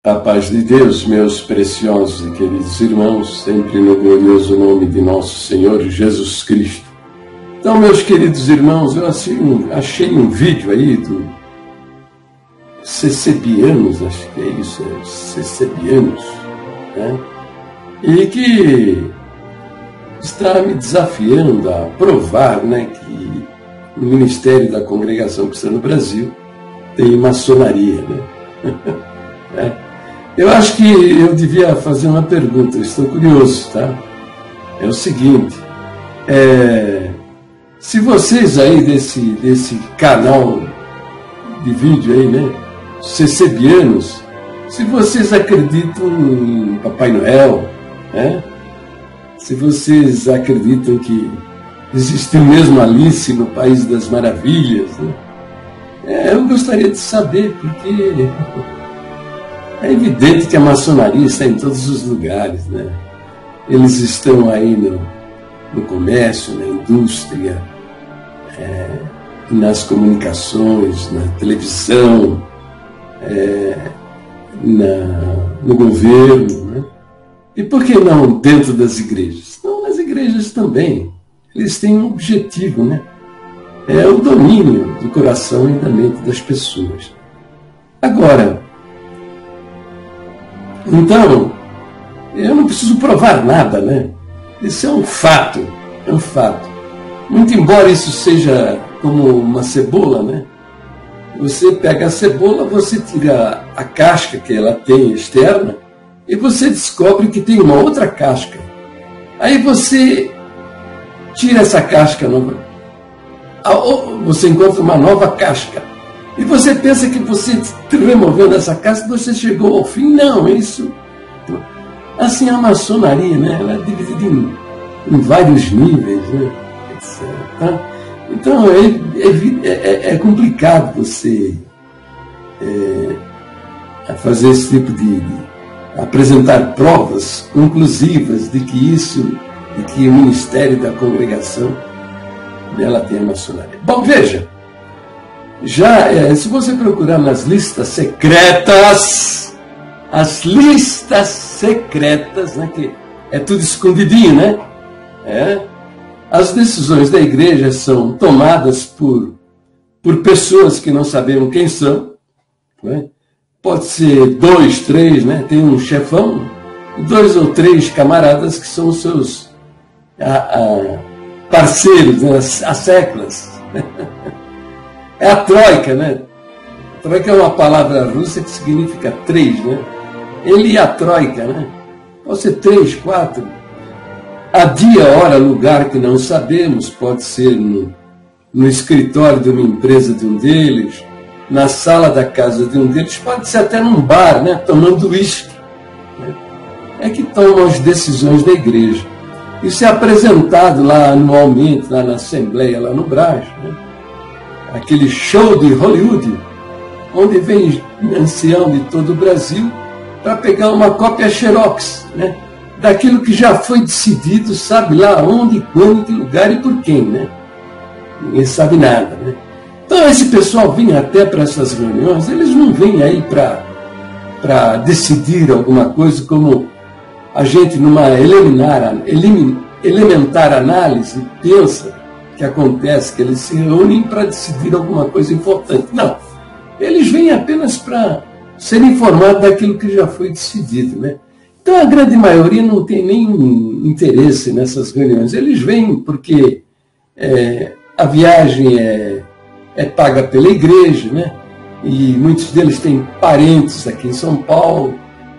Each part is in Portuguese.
A paz de Deus, meus preciosos e queridos irmãos, sempre no glorioso nome de nosso Senhor Jesus Cristo. Então, meus queridos irmãos, eu achei um vídeo aí do Cecebianos, acho que é isso, Cecebianos, né? E que está me desafiando a provar, né, que o Ministério da Congregação Cristã no Brasil tem maçonaria, né? Eu acho que eu devia fazer uma pergunta, estou curioso, tá? É o seguinte, se vocês aí desse canal de vídeo aí, né, Cecebianos, se vocês acreditam em Papai Noel, né? Se vocês acreditam que existe mesmo Alice no País das Maravilhas, né? Eu gostaria de saber, porque é evidente que a maçonaria está em todos os lugares, né? Eles estão aí no comércio, na indústria, nas comunicações, na televisão, no governo, né? E por que não dentro das igrejas? Não, nas igrejas também. Eles têm um objetivo, né? É o domínio do coração e da mente das pessoas. Agora, então, eu não preciso provar nada, né? Isso é um fato, é um fato. Muito embora isso seja como uma cebola, né? Você pega a cebola, você tira a casca que ela tem externa e você descobre que tem uma outra casca. Aí você tira essa casca nova, você encontra uma nova casca. E você pensa que você, removendo essa casca, você chegou ao fim. Não, isso... Assim, a maçonaria, né, ela é dividida em vários níveis, né, etc. Tá? Então, é complicado você fazer esse tipo de apresentar provas conclusivas de que o Ministério da Congregação dela tem a maçonaria. Bom, veja, se você procurar nas listas secretas, as listas secretas, né, que é tudo escondidinho, né? As decisões da igreja são tomadas por pessoas que não sabemos quem são, né? Pode ser 2, 3, né? Tem um chefão, 2 ou 3 camaradas que são os seus parceiros, né? As seclas. É a troika, né? Troika é uma palavra russa que significa 3, né? Ele e a troika, né? Pode ser 3, 4. A dia, hora, lugar que não sabemos, pode ser no escritório de uma empresa de um deles, na sala da casa de um deles, pode ser até num bar, né? Tomando uísque. Né? É que tomam as decisões da igreja. Isso é apresentado lá anualmente, lá na Assembleia, lá no Brás, né? Aquele show de Hollywood, onde vem ancião de todo o Brasil para pegar uma cópia xerox, né, daquilo que já foi decidido, sabe lá onde, quando, que lugar e por quem, né? Ninguém sabe nada, né? Então esse pessoal vinha até para essas reuniões, eles não vêm aí para decidir alguma coisa, como a gente numa elementar análise pensa que acontece, que eles se reúnem para decidir alguma coisa importante. Não, eles vêm apenas para ser informados daquilo que já foi decidido, né? Então a grande maioria não tem nenhum interesse nessas reuniões. Eles vêm porque a viagem é paga pela igreja, né? E muitos deles têm parentes aqui em São Paulo.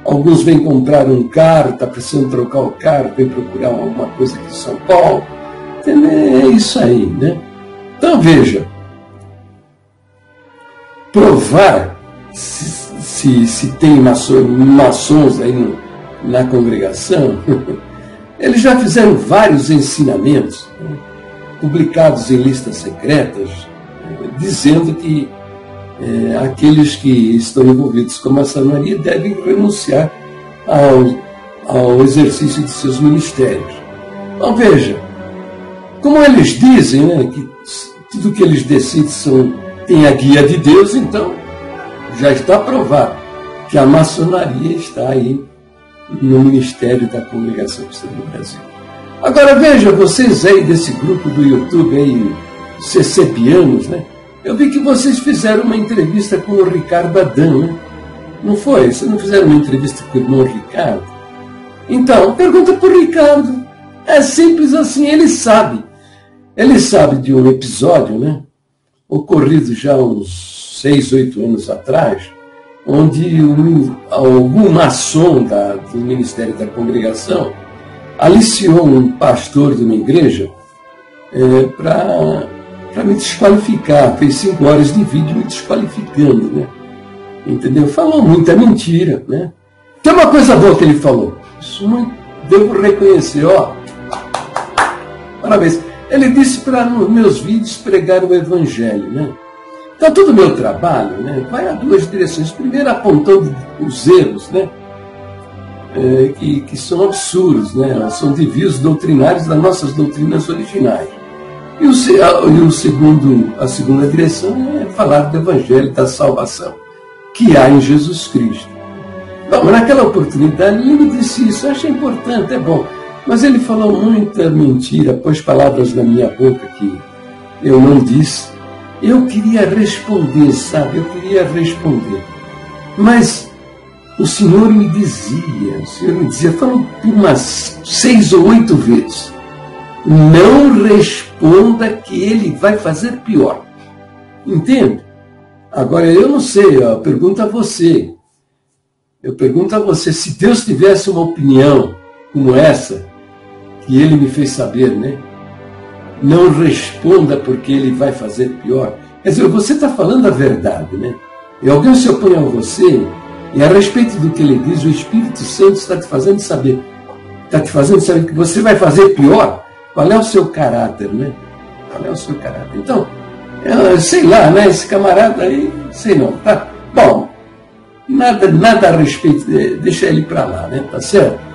Alguns vêm comprar um carro, está precisando trocar o carro, vem procurar alguma coisa aqui em São Paulo. É isso aí, né? Então veja, provar se tem maçons aí na congregação, eles já fizeram vários ensinamentos, né, publicados em listas secretas, dizendo que aqueles que estão envolvidos com a maçonaria devem renunciar ao exercício de seus ministérios. Então veja, como eles dizem, né, que tudo que eles decidem tem a guia de Deus, então já está provado. que a maçonaria está aí no Ministério da Congregação Cristã do Brasil. Agora veja, vocês aí desse grupo do YouTube aí, CCPianos, né? Eu vi que vocês fizeram uma entrevista com o Ricardo Adão, né? Não foi? Vocês não fizeram uma entrevista com o irmão Ricardo? Então, pergunta para o Ricardo. É simples assim, ele sabe. Ele sabe de um episódio, né? Ocorrido já uns 6, 8 anos atrás, onde algum maçom do Ministério da Congregação aliciou um pastor de uma igreja para me desqualificar. Fez 5 horas de vídeo me desqualificando, né? Entendeu? Falou muita mentira, né? Tem uma coisa boa que ele falou. Isso não devo reconhecer, ó. Parabéns. Ele disse para nos meus vídeos pregar o Evangelho, né? Então, todo o meu trabalho, né, vai a 2 direções. Primeiro, apontando os erros, né, que são absurdos, né, são desvios doutrinários das nossas doutrinas originais. E a segunda direção é falar do Evangelho, da salvação que há em Jesus Cristo. Bom, naquela oportunidade, ele me disse isso. Eu achei importante, é bom. Mas ele falou muita mentira, pôs palavras na minha boca que eu não disse. Eu queria responder, sabe? Eu queria responder. Mas o Senhor me dizia, falou por umas 6 ou 8 vezes, não responda que ele vai fazer pior. Entende? Agora, eu não sei, eu pergunto a você. Eu pergunto a você, se Deus tivesse uma opinião como essa, que ele me fez saber, né? Não responda porque ele vai fazer pior. Quer dizer, você está falando a verdade, né? E alguém se opõe a você, e a respeito do que ele diz, o Espírito Santo está te fazendo saber. Está te fazendo saber que você vai fazer pior. Qual é o seu caráter, né? Qual é o seu caráter? Então, sei lá, né? Esse camarada aí, sei não, tá? Bom, nada a respeito, deixa ele para lá, né? Tá certo?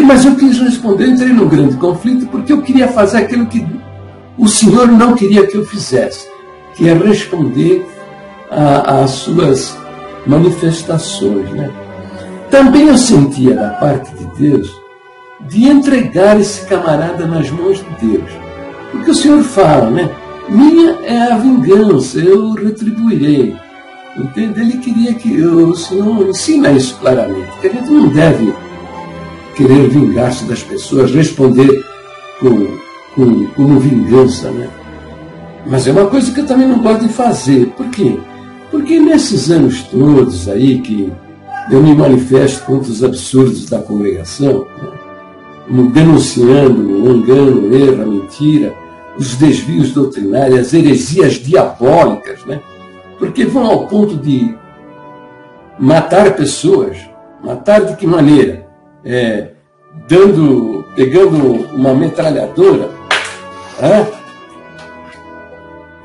Mas eu quis responder, entrei num grande conflito, porque eu queria fazer aquilo que o Senhor não queria que eu fizesse, que é responder às suas manifestações, né? Também eu sentia da parte de Deus de entregar esse camarada nas mãos de Deus. Porque o Senhor fala, né? Minha é a vingança, eu retribuirei. Entende? Ele queria que o Senhor ensina isso claramente, que a gente não deve querer vingar-se das pessoas, responder como vingança, né? Mas é uma coisa que eu também não gosto de fazer. Por quê? Porque nesses anos todos aí que eu me manifesto contra os absurdos da congregação, né, denunciando o engano, o erro, a mentira, os desvios doutrinários, as heresias diabólicas, né? Porque vão ao ponto de matar pessoas. Matar de que maneira? Pegando uma metralhadora,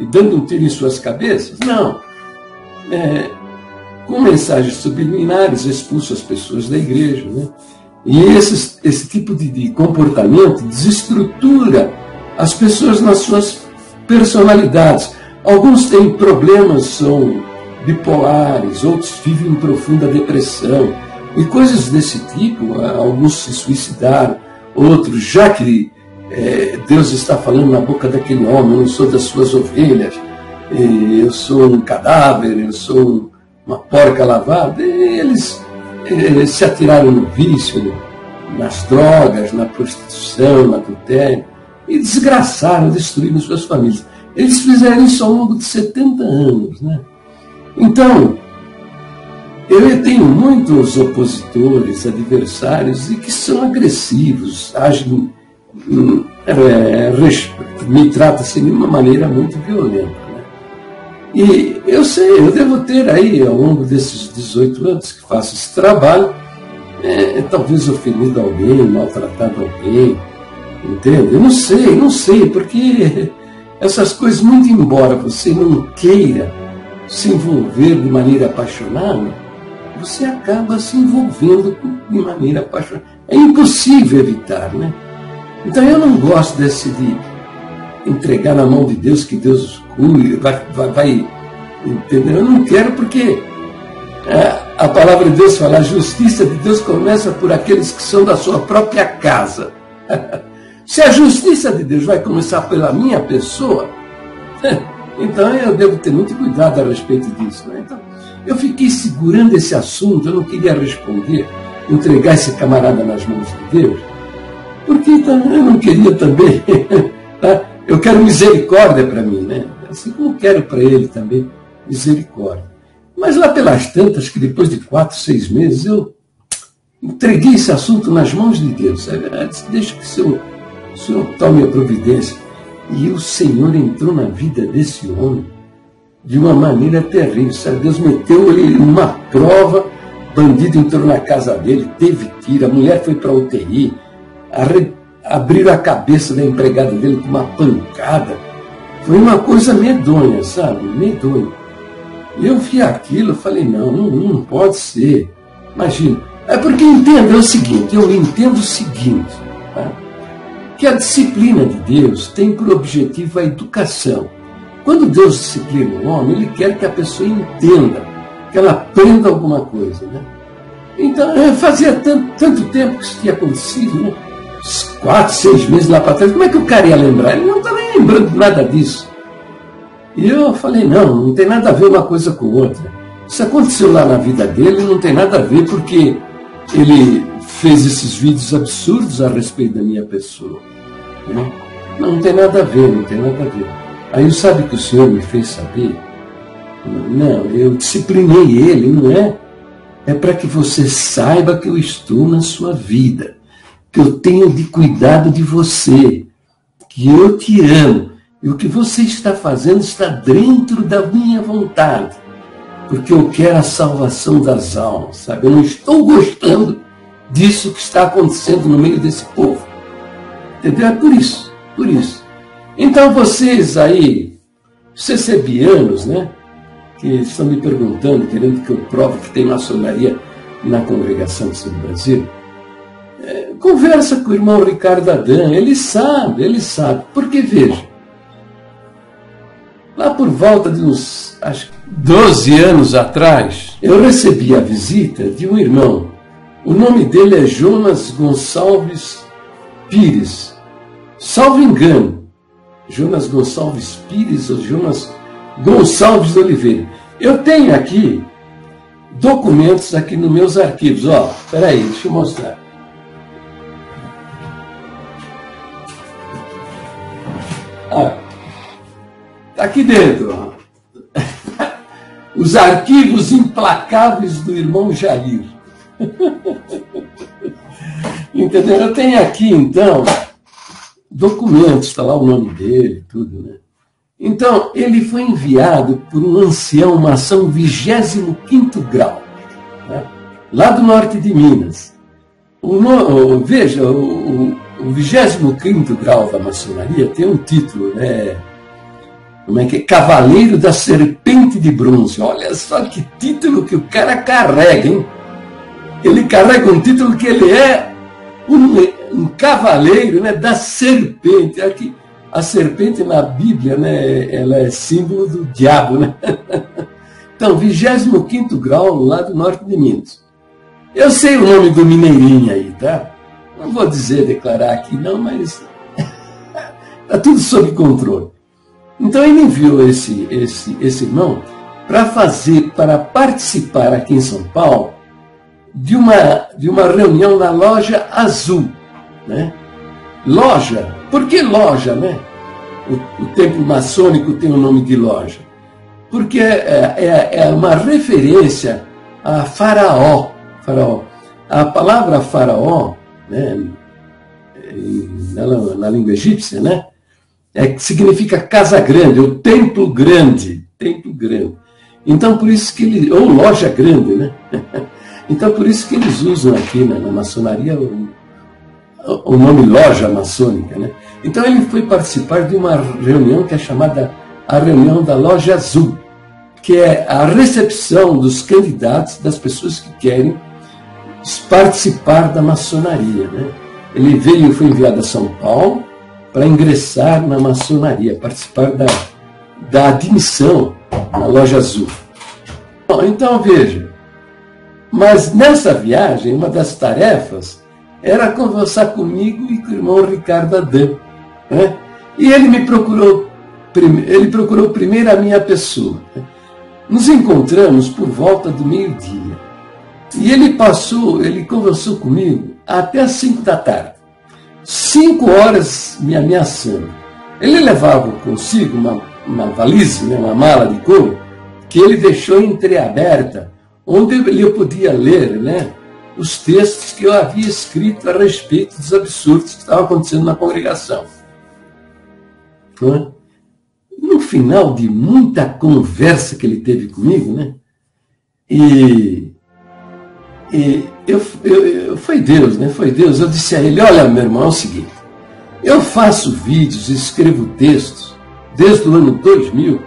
e dando um tiro em suas cabeças? Não. Com mensagens subliminares, expulsam as pessoas da igreja, né? E esse tipo de comportamento desestrutura as pessoas nas suas personalidades. Alguns têm problemas, são bipolares, outros vivem em profunda depressão, e coisas desse tipo. Alguns se suicidaram, outros, já que Deus está falando na boca daquele homem, eu não sou das suas ovelhas, eu sou um cadáver, eu sou uma porca lavada, e eles se atiraram no vício, nas drogas, na prostituição, no adultério, e desgraçaram, destruíram suas famílias. Eles fizeram isso ao longo de 70 anos, né? Então, eu tenho muitos opositores, adversários, e que são agressivos, agem, me tratam assim de uma maneira muito violenta, né? E eu sei, eu devo ter aí, ao longo desses 18 anos que faço esse trabalho, talvez ofendido alguém, maltratado alguém, entende? Eu não sei, porque essas coisas, muito embora você não queira se envolver de maneira apaixonada, você acaba se envolvendo de maneira apaixonada. É impossível evitar, né? Então eu não gosto de entregar na mão de Deus, que Deus cure, vai entender? Eu não quero, porque A palavra de Deus fala, a justiça de Deus começa por aqueles que são da sua própria casa. Se a justiça de Deus vai começar pela minha pessoa, então eu devo ter muito cuidado a respeito disso. Né? Então, eu fiquei segurando esse assunto, eu não queria responder, entregar esse camarada nas mãos de Deus, porque então, eu não queria também, tá? Eu quero misericórdia para mim, né? Assim como quero para ele também misericórdia. Mas lá pelas tantas, que depois de 4, 6 meses, eu entreguei esse assunto nas mãos de Deus. Sabe? Deixa que o Senhor tome a providência. E o Senhor entrou na vida desse homem de uma maneira terrível. Sabe? Deus meteu ele numa prova, bandido entrou na casa dele, teve tiro, a mulher foi para a UTI, abriram a cabeça da empregada dele com uma pancada. Foi uma coisa medonha, sabe? Medonha. E eu vi aquilo, eu falei, não pode ser. Imagina. É porque entendo, é o seguinte, eu entendo o seguinte, tá? Que a disciplina de Deus tem por objetivo a educação. Quando Deus disciplina o homem, Ele quer que a pessoa entenda, que ela aprenda alguma coisa, né? Então, fazia tanto tempo que isso tinha acontecido, né? 4, 6 meses lá para trás, como é que o cara ia lembrar? Ele não está nem lembrando nada disso. E eu falei, não tem nada a ver uma coisa com outra. Isso aconteceu lá na vida dele, não tem nada a ver porque ele fez esses vídeos absurdos a respeito da minha pessoa. Né? Não tem nada a ver, não tem nada a ver. Aí sabe o que o Senhor me fez saber? Não, eu disciplinei ele, não é? É para que você saiba que eu estou na sua vida, que eu tenho de cuidado de você, que eu te amo, e o que você está fazendo está dentro da minha vontade, porque eu quero a salvação das almas, sabe? Eu não estou gostando disso que está acontecendo no meio desse povo. Entendeu? É por isso, por isso. Então vocês aí, CCBianos, né, que estão me perguntando, querendo que eu prove que tem maçonaria na congregação do Sul do Brasil, conversa com o irmão Ricardo Adam, ele sabe, porque veja, lá por volta de uns, acho que 12 anos atrás, eu recebi a visita de um irmão. O nome dele é Jonas Gonçalves Pires. Salvo engano, Jonas Gonçalves Pires ou Jonas Gonçalves de Oliveira. Eu tenho aqui documentos aqui nos meus arquivos. Ó, peraí, deixa eu mostrar. Está aqui dentro, ó. Os arquivos implacáveis do irmão Jair. Entendeu? Eu tenho aqui, então, documentos, está lá o nome dele, tudo, né? Então, ele foi enviado por um ancião, uma ação 25º grau, né? Lá do norte de Minas. Veja, o 25º grau da maçonaria tem um título, né? Como é que é? Cavaleiro da Serpente de Bronze. Olha só que título que o cara carrega, hein? Ele carrega um título que ele é um cavaleiro, né, da serpente. Aqui, a serpente na Bíblia, né, ela é símbolo do diabo, né? Então, 25º grau lá do norte de Minas. Eu sei o nome do mineirinho aí, tá? Não vou declarar aqui não, mas está tudo sob controle. Então ele enviou esse irmão para participar aqui em São Paulo de uma reunião na Loja Azul, né? Loja, por que loja, né? O templo maçônico tem o nome de loja, porque é uma referência a Faraó. A palavra Faraó, né, na língua egípcia, né, significa casa grande, ou templo grande. Então, por isso que ou loja grande, né? Então, por isso que eles usam aqui na maçonaria o nome loja maçônica, né? Então, ele foi participar de uma reunião que é chamada a reunião da Loja Azul, que é a recepção dos candidatos, das pessoas que querem participar da maçonaria, né? Ele foi enviado a São Paulo para ingressar na maçonaria, participar da admissão na Loja Azul. Bom, então, veja, Mas nessa viagem, uma das tarefas era conversar comigo e com o irmão Ricardo Adam, né? E ele procurou primeiro a minha pessoa. Nos encontramos por volta do meio-dia. E ele conversou comigo até às 5 da tarde. 5 horas me ameaçando. Ele levava consigo uma valise, né, uma mala de couro, que ele deixou entreaberta, onde eu podia ler, né, os textos que eu havia escrito a respeito dos absurdos que estavam acontecendo na congregação. No final de muita conversa que ele teve comigo, né, foi Deus, né? Foi Deus. Eu disse a ele: olha, meu irmão, é o seguinte, eu faço vídeos, escrevo textos desde o ano 2000,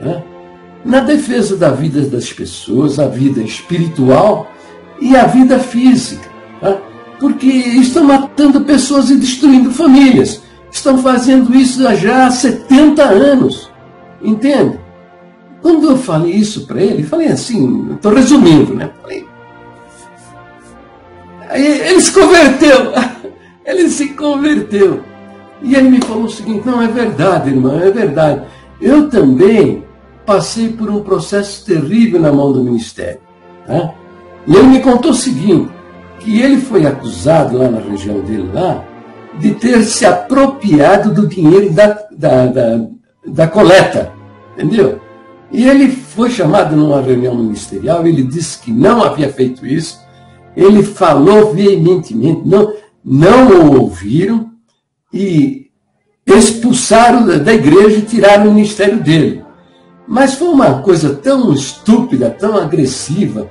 né, na defesa da vida das pessoas, a vida espiritual e a vida física, né, porque estão matando pessoas e destruindo famílias. Estão fazendo isso já há 70 anos, entende? Quando eu falei isso para ele, falei assim, estou resumindo, né? Aí ele se converteu, ele se converteu. E ele me falou o seguinte: não, é verdade, irmão, é verdade. Eu também passei por um processo terrível na mão do ministério. Né? E ele me contou o seguinte, que ele foi acusado lá na região dele, lá, de ter se apropriado do dinheiro da coleta, entendeu? E ele foi chamado numa reunião ministerial, ele disse que não havia feito isso, ele falou veementemente, não o ouviram e expulsaram da igreja e tiraram o ministério dele. Mas foi uma coisa tão estúpida, tão agressiva,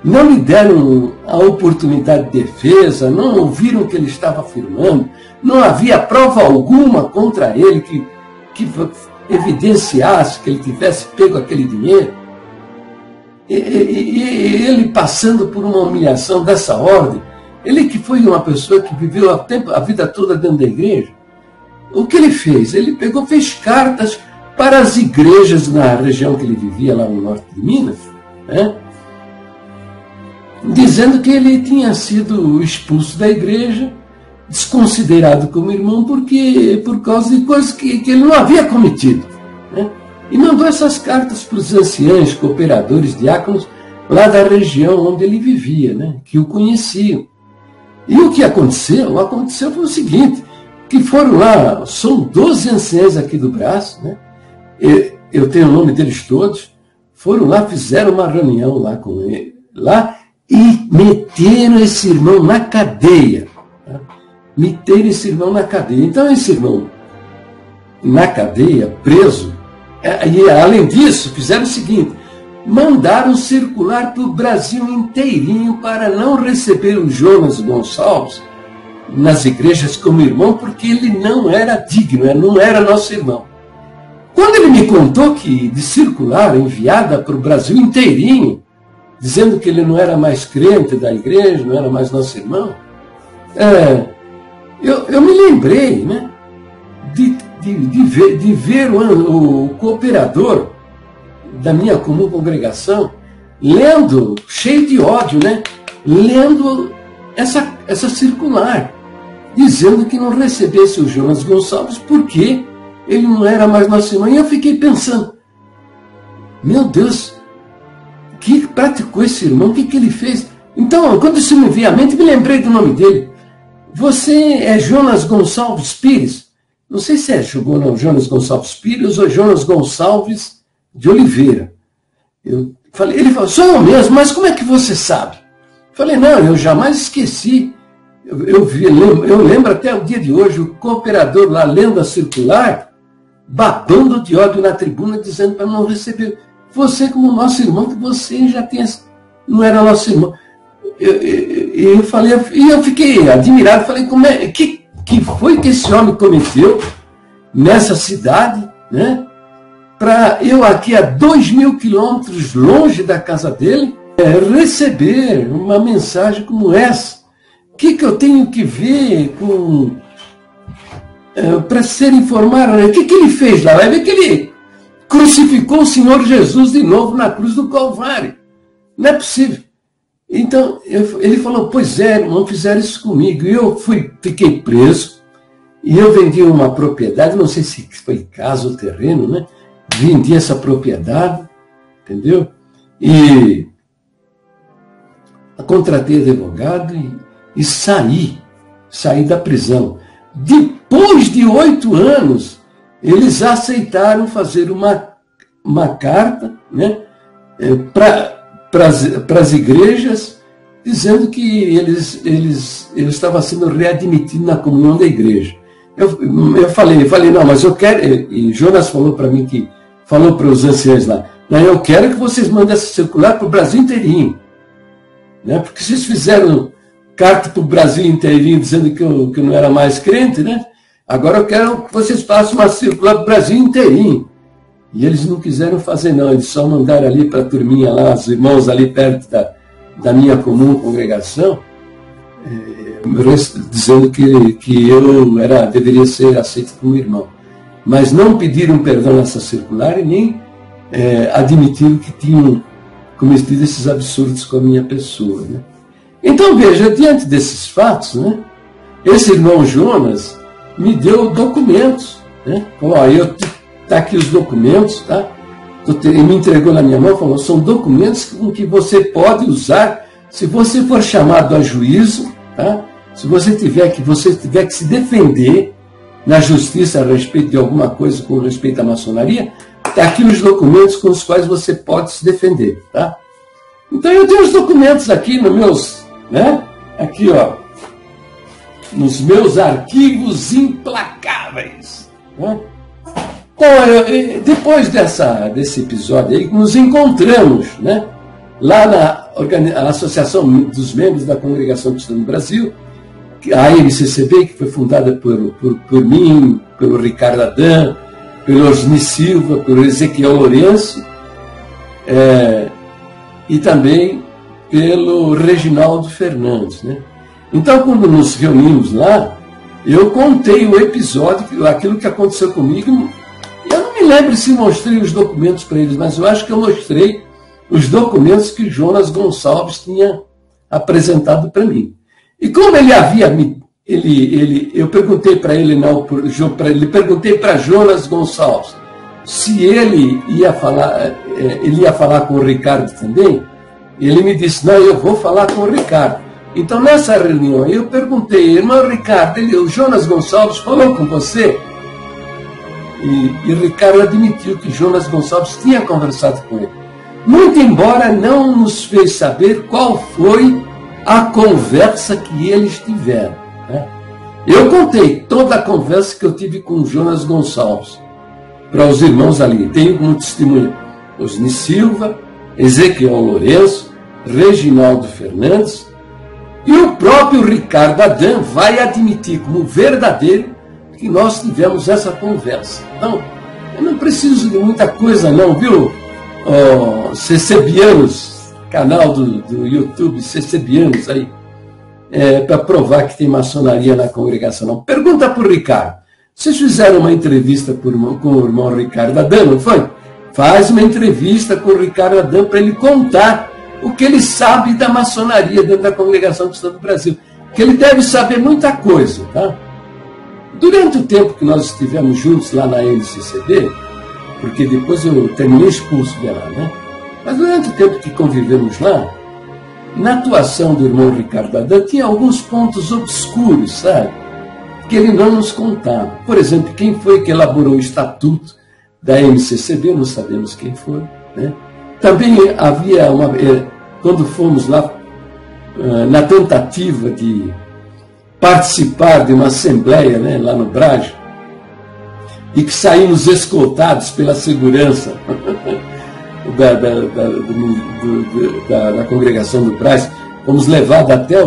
não lhe deram a oportunidade de defesa, não ouviram o que ele estava afirmando, não havia prova alguma contra ele que evidenciasse que ele tivesse pego aquele dinheiro. E ele passando por uma humilhação dessa ordem, ele que foi uma pessoa que viveu a vida toda dentro da igreja, o que ele fez? Ele fez cartas para as igrejas na região que ele vivia, lá no norte de Minas, né? Dizendo que ele tinha sido expulso da igreja, desconsiderado como irmão, por causa de coisas que ele não havia cometido, né? E mandou essas cartas para os anciãos, cooperadores, diáconos, lá da região onde ele vivia, né? Que o conheciam. E o que aconteceu? Aconteceu foi o seguinte, que foram lá, são 12 anciãos aqui do Brás, né? Eu tenho o nome deles todos, foram lá, fizeram uma reunião lá com ele, lá, e meteram esse irmão na cadeia. Tá? Meteram esse irmão na cadeia. Então, esse irmão na cadeia, preso, e além disso, fizeram o seguinte, mandaram circular para o Brasil inteirinho para não receber o Jonas Gonçalves nas igrejas como irmão, porque ele não era digno, não era nosso irmão. Quando ele me contou que de circular, enviada para o Brasil inteirinho, dizendo que ele não era mais crente da igreja, não era mais nosso irmão, eu me lembrei, né, de ver o cooperador da minha comum congregação lendo, cheio de ódio, né, lendo essa circular, dizendo que não recebesse o Jonas Gonçalves porque ele não era mais nosso irmão. E eu fiquei pensando, meu Deus, que praticou esse irmão? O que ele fez? Então, quando isso me veio à mente, me lembrei do nome dele. Você é Jonas Gonçalves Pires? Não sei se é Jonas Gonçalves Pires ou Jonas Gonçalves de Oliveira. Ele falou, sou eu mesmo, mas como é que você sabe? Eu falei, não, eu jamais esqueci. Eu lembro até o dia de hoje, o cooperador lá lendo a circular, babando de ódio na tribuna, dizendo para não receber. Você como nosso irmão, que você já não era nosso irmão. Eu fiquei admirado, falei, que foi que esse homem cometeu nessa cidade, né? Para eu aqui a 2.000 quilômetros longe da casa dele, receber uma mensagem como essa. O que eu tenho que ver com para ser informado? O que ele fez lá? Vai ver que ele crucificou o Senhor Jesus de novo na cruz do Calvário. Não é possível. Então, ele falou, pois é, irmão, fizeram isso comigo. E eu fiquei preso, e eu vendi uma propriedade, não sei se foi casa ou terreno, né? Vendi essa propriedade, entendeu? E contratei advogado e saí da prisão. Depois de 8 anos, eles aceitaram fazer uma carta, né, para as igrejas, dizendo que eles estavam sendo readmitidos na comunhão da igreja. Eu falei, não, mas eu quero... E Jonas falou para mim falou para os anciãos lá, não, eu quero que vocês mandem essa circular para o Brasil inteirinho. Né? Porque vocês fizeram carta para o Brasil inteirinho dizendo que eu não era mais crente, né? Agora eu quero que vocês façam uma circular para o Brasil inteirinho. E eles não quiseram fazer, não. Eles só mandaram ali para a turminha lá, os irmãos ali perto da minha comum congregação, dizendo que eu deveria ser aceito como irmão. Mas não pediram perdão nessa circular e nem admitiram que tinham cometido esses absurdos com a minha pessoa. Né? Então, veja, diante desses fatos, né, esse irmão Jonas me deu documentos. Né? Falou, tá aqui os documentos, tá? Ele me entregou na minha mão, falou, são documentos com que você pode usar se você for chamado a juízo, tá? Se você tiver que se defender na justiça a respeito de alguma coisa com respeito à maçonaria, tá aqui os documentos com os quais você pode se defender, tá? Então eu tenho os documentos aqui nos meus, né? Aqui, ó, nos meus arquivos implacáveis, né? Então, depois desse episódio aí, nos encontramos, né, lá na Associação dos Membros da Congregação Cristã do Brasil, a MCCB, que foi fundada por mim, pelo Ricardo Adam, pelo Osni Silva, pelo Ezequiel Lourenço, e também pelo Reginaldo Fernandes. Né? Então, quando nos reunimos lá, eu contei o episódio, aquilo que aconteceu comigo. Eu não me lembro se mostrei os documentos para eles, mas eu acho que eu mostrei os documentos que Jonas Gonçalves tinha apresentado para mim. E como ele havia eu perguntei para ele, perguntei para Jonas Gonçalves se ele ia falar com o Ricardo também. Ele me disse, não, eu vou falar com o Ricardo. Então, nessa reunião, eu perguntei, irmão Ricardo, o Jonas Gonçalves falou com você? E Ricardo admitiu que Jonas Gonçalves tinha conversado com ele. Muito embora não nos fez saber qual foi a conversa que eles tiveram. Né? Eu contei toda a conversa que eu tive com Jonas Gonçalves para os irmãos ali. Tenho como testemunha Osni Silva, Ezequiel Lourenço, Reginaldo Fernandes, e o próprio Ricardo Adam vai admitir como verdadeiro que nós tivemos essa conversa. Então, eu não preciso de muita coisa não, viu? CCBianos, canal do YouTube, CCBianos aí, para provar que tem maçonaria na congregação. Não. Pergunta para o Ricardo. Vocês fizeram uma entrevista com o irmão Ricardo Adam, não foi? Faz uma entrevista com o Ricardo Adam para ele contar o que ele sabe da maçonaria dentro da Congregação Cristã do Brasil. Que ele deve saber muita coisa, tá? Durante o tempo que nós estivemos juntos lá na MCCB, porque depois eu terminei expulso de lá, né? Mas durante o tempo que convivemos lá, na atuação do irmão Ricardo Adam, tinha alguns pontos obscuros, sabe? Que ele não nos contava. Por exemplo, quem foi que elaborou o estatuto da MCCB, não sabemos quem foi, né? Também havia quando fomos lá, na tentativa de participar de uma assembleia, né, lá no Brás, e que saímos escoltados pela segurança da congregação do Brás, fomos levados até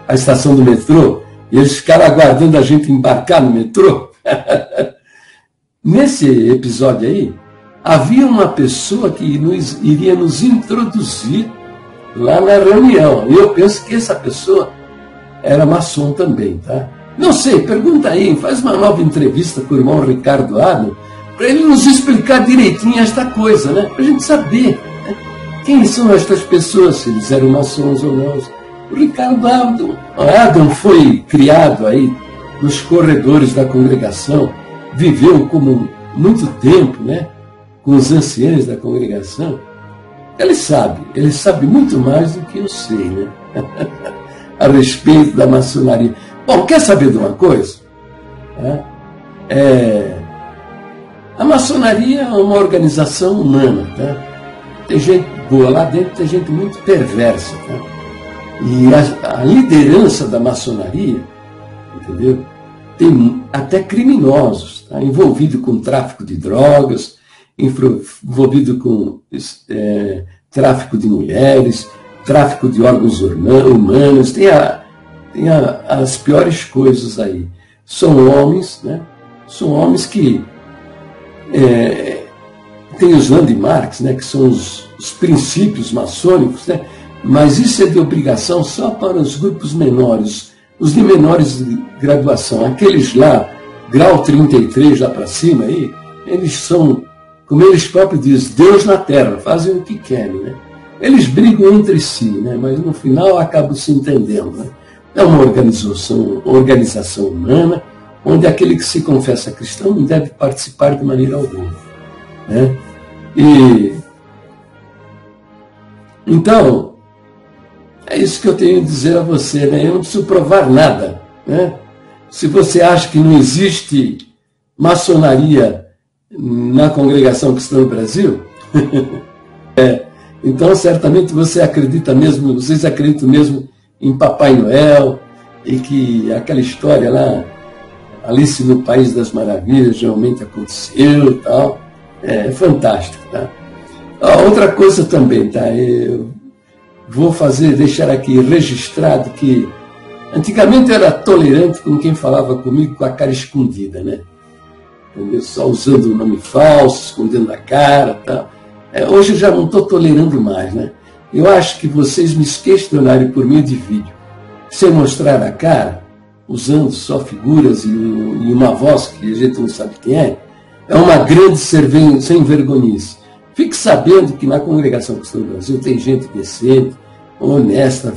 a estação do metrô, e eles ficaram aguardando a gente embarcar no metrô. Nesse episódio aí, havia uma pessoa que iria nos introduzir lá na reunião, e eu penso que essa pessoa era maçom também, tá? Não sei, pergunta aí, faz uma nova entrevista com o irmão Ricardo Adam, para ele nos explicar direitinho esta coisa, né? Para a gente saber, né? quem são estas pessoas, se eles eram maçons ou não. O Ricardo Adam foi criado aí nos corredores da congregação, viveu como muito tempo, né, com os anciãos da congregação. Ele sabe muito mais do que eu sei, né, a respeito da maçonaria. Bom, quer saber de uma coisa? A maçonaria é uma organização humana, tá? Tem gente boa lá dentro, tem gente muito perversa, tá? E a liderança da maçonaria, entendeu? Tem até criminosos, tá? Envolvido com tráfico de drogas, envolvido com tráfico de mulheres, tráfico de órgãos humanos, tem as piores coisas aí. São homens, né? São homens que têm os landmarks, né? Que são os princípios maçônicos, né? Mas isso é de obrigação só para os grupos menores, os de menores de graduação. Aqueles lá, grau 33 lá para cima, aí, eles são, como eles próprios dizem, Deus na terra, fazem o que querem, né? Eles brigam entre si, né? Mas no final acabam se entendendo, né? É uma organização humana, onde aquele que se confessa cristão não deve participar de maneira alguma, né? Então, é isso que eu tenho a dizer a você, né? Eu não preciso provar nada, né? Se você acha que não existe maçonaria na congregação cristã no Brasil, então certamente vocês acreditam mesmo em Papai Noel, e que aquela história lá, Alice no País das Maravilhas, realmente aconteceu e tal. É fantástico, tá? Outra coisa também, tá? Eu vou deixar aqui registrado que antigamente eu era tolerante com quem falava comigo com a cara escondida, né? Entendeu? Só usando um nome falso, escondendo a cara e tal. Hoje eu já não estou tolerando mais, né? Eu acho que vocês me questionarem por meio de vídeo, sem mostrar a cara, usando só figuras e uma voz que a gente não sabe quem é uma grande sem vergonhice. Fique sabendo que na congregação cristã do Brasil tem gente decente, honesta,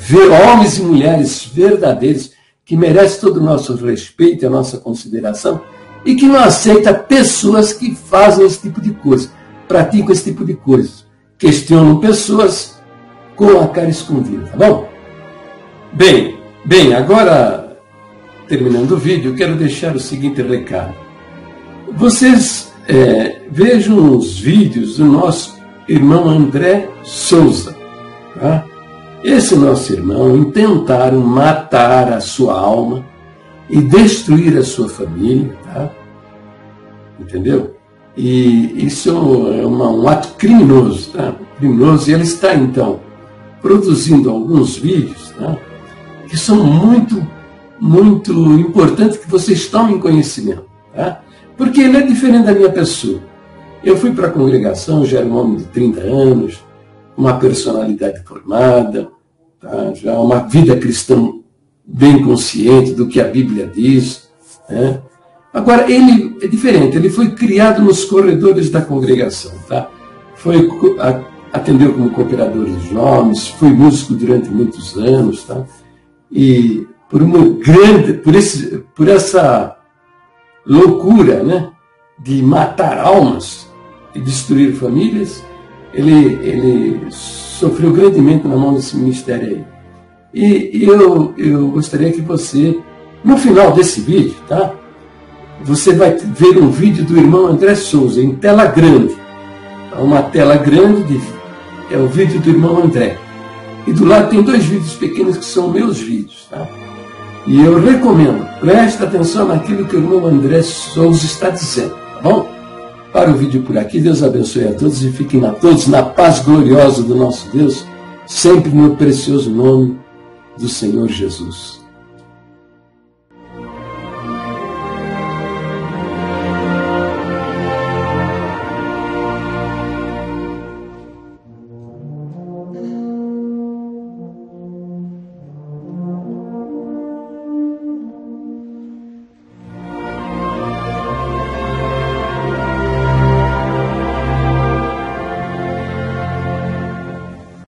homens e mulheres verdadeiros, que merecem todo o nosso respeito e a nossa consideração, e que não aceita pessoas que fazem esse tipo de coisa, praticam esse tipo de coisa, questionam pessoas com a cara escondida, tá bom? Bem, agora, terminando o vídeo, eu quero deixar o seguinte recado. Vocês vejam os vídeos do nosso irmão André Souza. Tá? Esse nosso irmão tentaram matar a sua alma e destruir a sua família. Tá? Entendeu? E isso é um ato criminoso. Tá? Criminoso. E ele está, então, produzindo alguns vídeos, tá? Que são muito, muito importantes que vocês tomem conhecimento. Tá? Porque ele é diferente da minha pessoa. Eu fui para a congregação, já era um homem de 30 anos, uma personalidade formada, tá? Já uma vida cristã bem consciente do que a Bíblia diz. Né? Agora, ele é diferente, ele foi criado nos corredores da congregação. Tá? Atendeu como cooperador de jovens, foi músico durante muitos anos. Tá? E por essa loucura, né, de matar almas e destruir famílias, ele sofreu grandemente na mão desse ministério aí. E eu gostaria que você, no final desse vídeo, tá, você vai ver um vídeo do irmão André Souza em tela grande. Uma tela grande é o vídeo do irmão André. E do lado tem 2 vídeos pequenos que são meus vídeos. Tá? E eu recomendo, preste atenção naquilo que o irmão André Souza está dizendo. Tá bom? Para o vídeo por aqui, Deus abençoe a todos e fiquem todos na paz gloriosa do nosso Deus, sempre no precioso nome do Senhor Jesus.